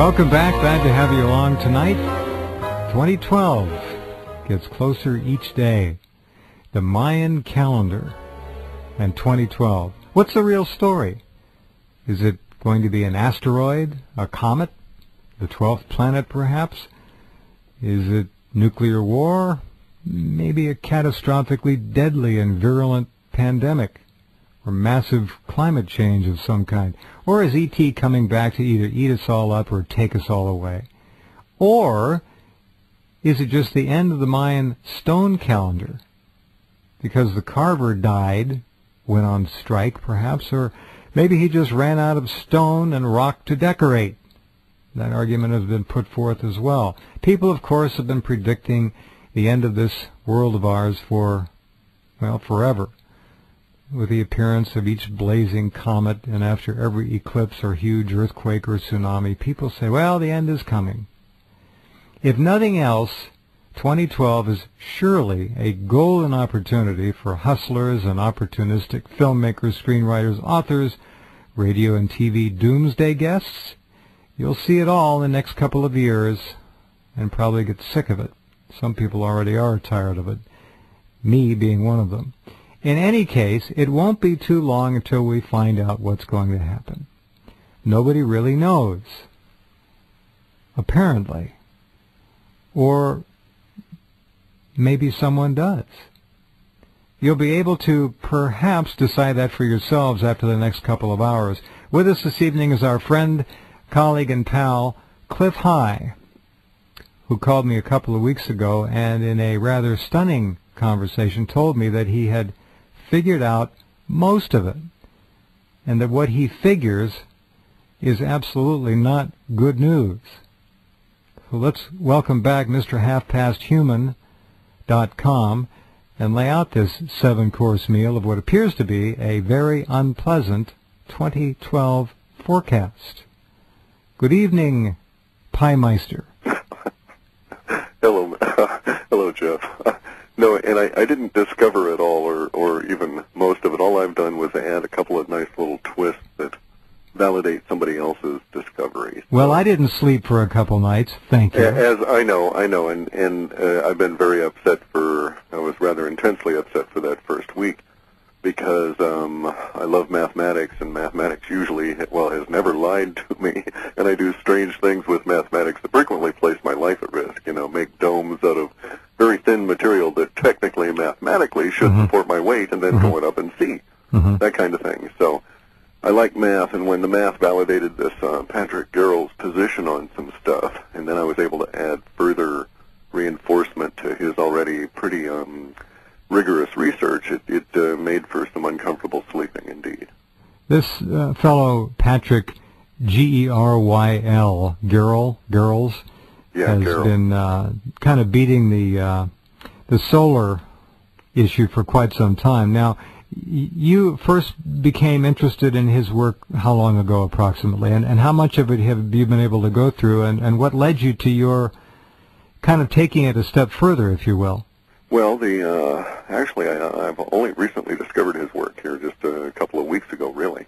Welcome back. Glad to have you along tonight. 2012 gets closer each day. The Mayan calendar and 2012. What's the real story? Is it going to be an asteroid, a comet, the 12th planet perhaps? Is it nuclear war? Maybe a catastrophically deadly and virulent pandemic? Or massive climate change of some kind? Or is E.T. coming back to either eat us all up or take us all away? Or is it just the end of the Mayan stone calendar? Because the carver died, went on strike perhaps, or maybe he just ran out of stone and rock to decorate. That argument has been put forth as well. People, of course, have been predicting the end of this world of ours for, well, forever, with the appearance of each blazing comet, and after every eclipse or huge earthquake or tsunami, people say, well, the end is coming. If nothing else, 2012 is surely a golden opportunity for hustlers and opportunistic filmmakers, screenwriters, authors, radio and TV doomsday guests. You'll see it all in the next couple of years and probably get sick of it. Some people already are tired of it, me being one of them. In any case, it won't be too long until we find out what's going to happen. Nobody really knows, apparently. Or maybe someone does. You'll be able to perhaps decide that for yourselves after the next couple of hours. With us this evening is our friend, colleague, and pal, Cliff High, who called me a couple of weeks ago and in a rather stunning conversation told me that he had figured out most of it, and that what he figures is absolutely not good news. So let's welcome back Mr. HalfPastHuman.com and lay out this 7-course meal of what appears to be a very unpleasant 2012 forecast. Good evening, Pie Meister. Hello, hello, Jeff. No, and I didn't discover it all, or even most of it. All I've done was add a couple of nice little twists that validate somebody else's discoveries. Well, I didn't sleep for a couple nights, thank you. As I know, and I've been very upset I was rather intensely upset for that first week, because I love mathematics, and mathematics usually, well, has never lied to me, and I do strange things with mathematics that frequently place my life at risk, make domes out of very thin material that technically, mathematically, should support my weight, and then go it up and see, that kind of thing. So I like math, and when the math validated this Patrick Garrell's position on some stuff, and then I was able to add further reinforcement to his already pretty rigorous research, it made for some uncomfortable sleeping indeed. This fellow Patrick G-E-R-Y-L, Garrels, has been kind of beating the solar issue for quite some time. Now, you first became interested in his work how long ago approximately, and how much of it have you been able to go through, and what led you to your kind of taking it a step further, if you will? Well, actually, I've only recently discovered his work here, just a couple of weeks ago, really.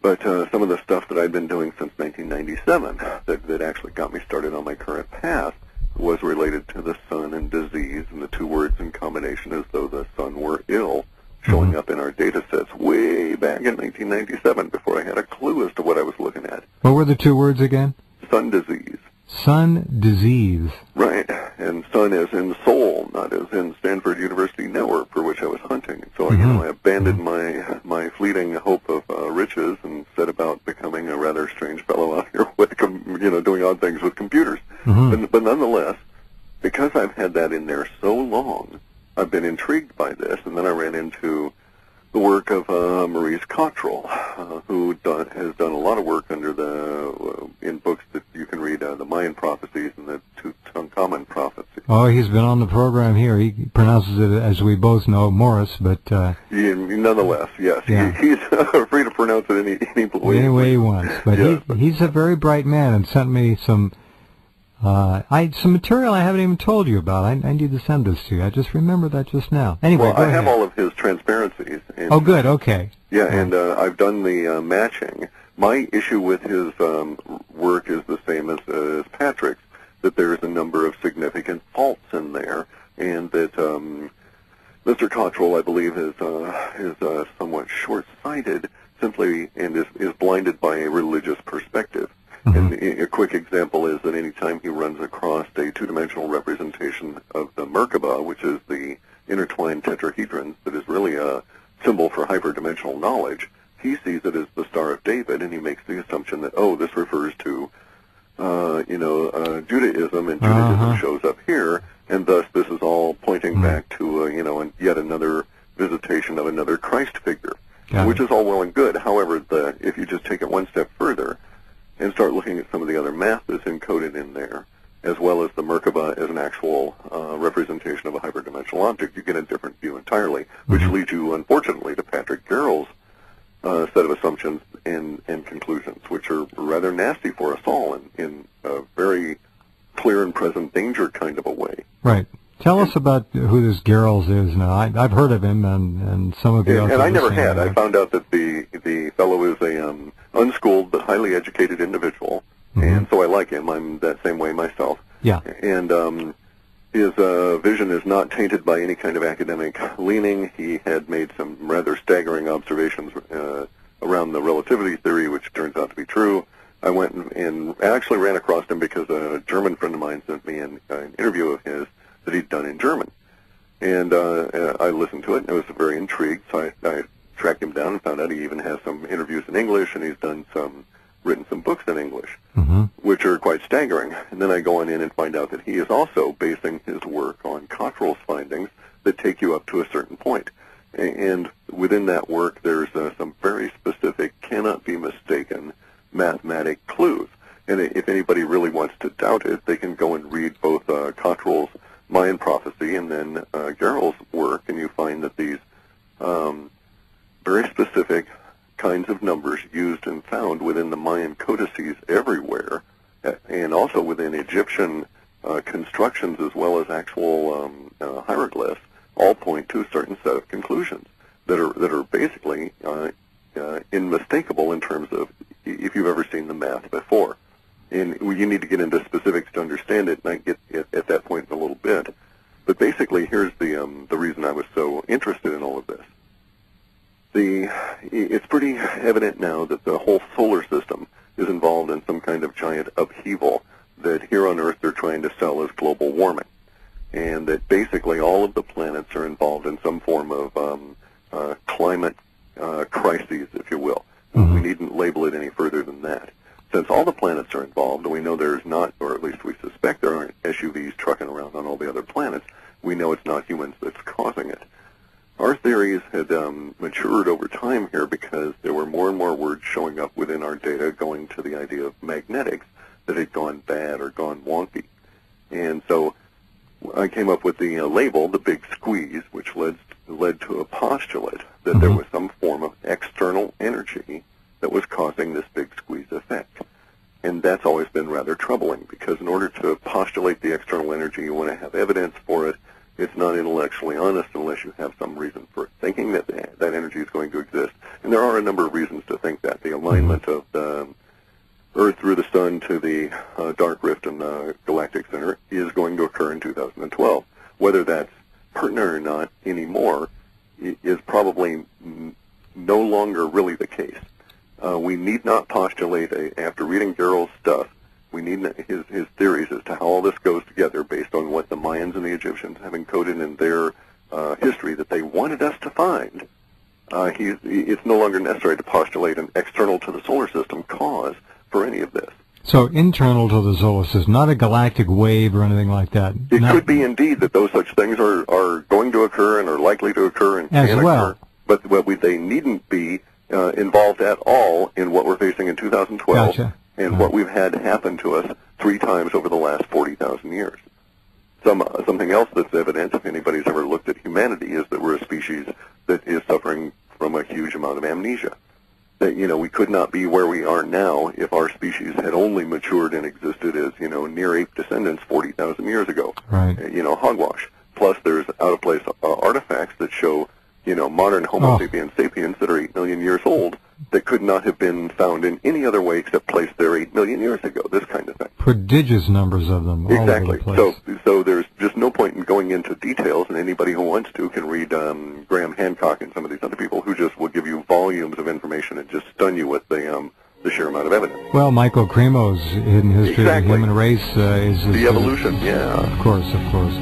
But some of the stuff that I've been doing since 1997 that actually got me started on my current path was related to the sun and disease, and the two words in combination as though the sun were ill, showing up in our data sets way back in 1997 before I had a clue as to what I was looking at. What were the two words again? Sun disease. Sun disease. Right, and sun as in soul, not as in Stanford University network for which I was hunting. So I abandoned my fleeting hope of riches and set about becoming a rather strange fellow out here with doing odd things with computers. But nonetheless, because I've had that in there so long, I've been intrigued by this, and then I ran into the work of Maurice Cottrell, who has done a lot of work in books that you can read, the Mayan prophecies and the Tutankhamun prophecies. Oh, he's been on the program here. He pronounces it, as we both know, Morris, but nonetheless, yes, he's free to pronounce it any way he wants. But yes, he's a very bright man, and sent me some material I haven't even told you about. I need to send this to you. I just remembered that just now. Anyway, well, I have all of his transparencies. And, oh, good. Okay. Yeah, and I've done the matching My issue with his work is the same as Patrick's, that there's a number of significant faults in there, and that Mr. Cottrell, I believe, is somewhat short-sighted simply and is blinded by a religious perspective. Mm-hmm. And a quick example is that any time he runs across a two-dimensional representation of the Merkaba, which is the intertwined tetrahedrons that is really a symbol for hyperdimensional knowledge, he sees it as the Star of David, and he makes the assumption that, oh, this refers to, Judaism, and Judaism shows up here, and thus this is all pointing back to, yet another visitation of another Christ figure, which is all well and good. However, if you just take it one step further and start looking at some of the other math that's encoded in there, as well as the Merkaba as an actual representation of a hyperdimensional object, you get a different view entirely, which leads you, unfortunately, to Patrick Garrell's set of assumptions and conclusions, which are rather nasty for us all in a very clear and present danger kind of a way. Right. Tell us about who this Garrels is now. I've heard of him, and some of you. And I never had. I found out that the fellow is a unschooled but highly educated individual, and so I like him. I'm that same way myself. Yeah. And his vision is not tainted by any kind of academic leaning. He had made some rather staggering observations around the relativity theory, which turns out to be true. I went and actually ran across him because a German friend of mine sent me an interview of his that he'd done in German. And I listened to it, and I was very intrigued, so I tracked him down and found out he even has some interviews in English, and he's written some books in English, which are quite staggering. And then I go on in and find out that he is also basing his work on Cottrell's findings that take you up to a certain point. And within that work, there's some very specific, cannot be mistaken mathematic clues. And if anybody really wants to doubt it, they can go and read both Cottrell's Mayan prophecy and then Garrell's work, and you find that these very specific kinds of numbers used and found within the Mayan codices everywhere, and also within Egyptian constructions as well as actual hieroglyphs, all point to a certain set of conclusions that are basically unmistakable in terms of if you've ever seen the math before. And you need to get into specifics to understand it, and I get at that point in a little bit. But basically, here's the reason I was so interested in all of this. It's pretty evident now that the whole solar system is involved in some kind of giant upheaval that here on Earth they're trying to sell as global warming, and that basically all of the planets are involved in some form of climate crises, if you will. We needn't label it any further than that. Since all the planets are involved, and we know there's not, or at least we suspect there aren't SUVs trucking around on all the other planets, we know it's not humans that's causing it. Our theories had matured over time here because there were more and more words showing up within our data going to the idea of magnetics that had gone bad or gone wonky. And so I came up with the label, the big squeeze, which led to a postulate that there was some form of external energy that was causing this big squeeze effect. And that's always been rather troubling, because in order to postulate the external energy, you want to have evidence for it. It's not intellectually honest unless you have some reason for thinking that that energy is going to exist. And there are a number of reasons to think that. The alignment of the Earth through the Sun to the dark rift in the galactic center is going to occur in 2012. Whether that's pertinent or not anymore is probably no longer really the case. We need not postulate, after reading Garrell's stuff, we need his theories as to how all this goes together based on what the Mayans and the Egyptians have encoded in their history that they wanted us to find. It's no longer necessary to postulate an external to the solar system cause for any of this. So internal to the solar system, not a galactic wave or anything like that. It could be indeed that those such things are going to occur and are likely to occur and as can well. Occur, but they needn't be involved at all in what we're facing in 2012 Gotcha. and what we've had happen to us 3 times over the last 40,000 years. Something else that's evident, if anybody's ever looked at humanity, is that we're a species that is suffering from a huge amount of amnesia. That, we could not be where we are now if our species had only matured and existed as, near ape descendants 40,000 years ago. Right. Hogwash. Plus, there's out-of-place artifacts that show, modern Homo sapiens that are 8 million years old that could not have been found in any other way except placed there 8 million years ago, this kind of thing. Prodigious numbers of them all over the place. So there's just no point in going into details, and anybody who wants to can read Graham Hancock and some of these other people who just will give you volumes of information and just stun you with the sheer amount of evidence. Well, Michael Cremo's Hidden History of the Human Race is... The evolution, yeah. Of course, of course.